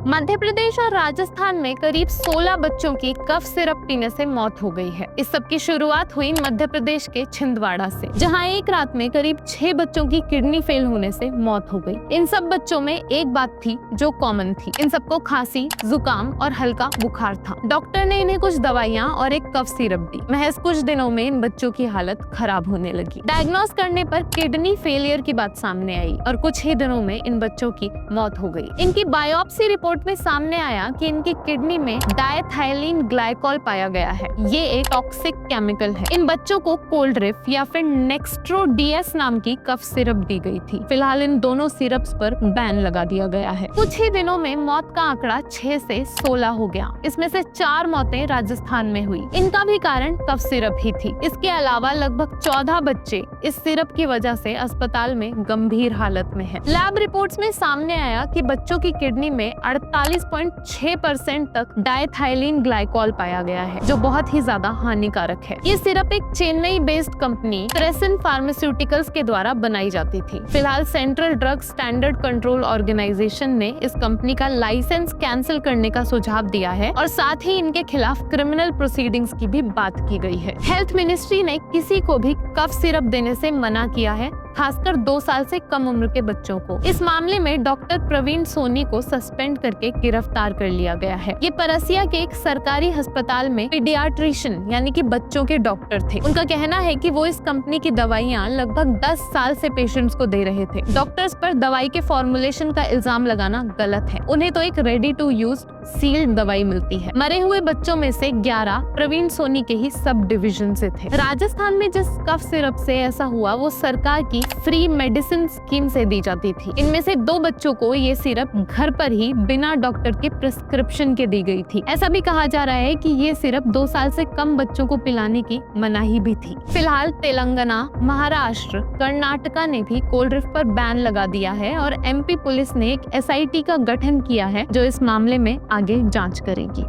मध्य प्रदेश और राजस्थान में करीब 16 बच्चों की कफ सिरप पीने से मौत हो गई है। इस सब की शुरुआत हुई मध्य प्रदेश के छिंदवाड़ा से, जहां एक रात में करीब 6 बच्चों की किडनी फेल होने से मौत हो गई। इन सब बच्चों में एक बात थी जो कॉमन थी, इन सबको खांसी, जुकाम और हल्का बुखार था। डॉक्टर ने इन्हें कुछ दवाइयां और एक कफ सिरप दी। महज कुछ दिनों में इन बच्चों की हालत खराब होने लगी। डायग्नोस करने पर किडनी फेलियर की बात सामने आई और कुछ ही दिनों में इन बच्चों की मौत हो गई। इनकी बायोप्सी रिपोर्ट में सामने आया कि इनकी किडनी में डायथाइलिन ग्लाइकोल पाया गया है। ये एक टॉक्सिक केमिकल है। इन बच्चों को कोल्ड्रिफ या फिर नेक्स्ट्रो डीएस नाम की कफ सिरप दी गई थी। फिलहाल इन दोनों सिरप्स पर बैन लगा दिया गया है। कुछ ही दिनों में मौत का आंकड़ा 6 से 16 हो गया। इसमें से 4 मौतें राजस्थान में हुई। इनका भी कारण कफ सिरप ही थी। इसके अलावा लगभग 14 बच्चे इस सिरप की वजह से अस्पताल में गंभीर हालत में हैं। लैब रिपोर्ट्स में सामने आया कि बच्चों की किडनी में 48.6% तक डायथाइलिन ग्लाइकोल पाया गया है, जो बहुत ही ज्यादा हानिकारक है। ये सिरप एक Chennai based company Crescent pharmaceuticals के द्वारा बनाई जाती थी। फिलहाल central drug standard control organisation ने इस कंपनी का लाइसेंस कैंसिल करने का सुझाव दिया है और साथ ही इनके खिलाफ क्रिमिनल प्रोसीडिंग्स की भी बात की गई है। हेल्थ मिनिस्ट्री ने किसी को भी कफ सिरप देने से मना किया है, खासकर 2 साल से कम उम्र के बच्चों को। इस मामले में डॉक्टर प्रवीण सोनी को सस्पेंड करके गिरफ्तार कर लिया गया है। ये परसिया के एक सरकारी अस्पताल में पीडियाट्रिशियन यानी कि बच्चों के डॉक्टर थे। उनका कहना है कि वो इस कंपनी की दवाइयां लगभग 10 साल से पेशेंट्स को दे रहे थे। डॉक्टर्स पर दवाई के फॉर्मुलेशन का इल्जाम लगाना गलत है। उन्हें तो एक रेडी टू यूज सील्ड दवाई मिलती है। मरे हुए बच्चों में से 11 प्रवीण सोनी के ही सब डिवीजन से थे। राजस्थान में जिस कफ सिरप से ऐसा हुआ वो सरकार की फ्री मेडिसिन स्कीम से दी जाती थी। इनमें से 2 बच्चों को ये सिरप घर पर ही बिना डॉक्टर के प्रिस्क्रिप्शन के दी गई थी। ऐसा भी कहा जा रहा है कि ये सिरप 2 साल से कम बच्चों को पिलाने की मनाही भी थी। फिलहाल तेलंगाना, महाराष्ट्र, कर्नाटका ने भी कोल्ड्रिफ पर बैन लगा दिया है और एमपी पुलिस ने एक एसआईटी का गठन किया है जो इस मामले में आगे जांच करेगी।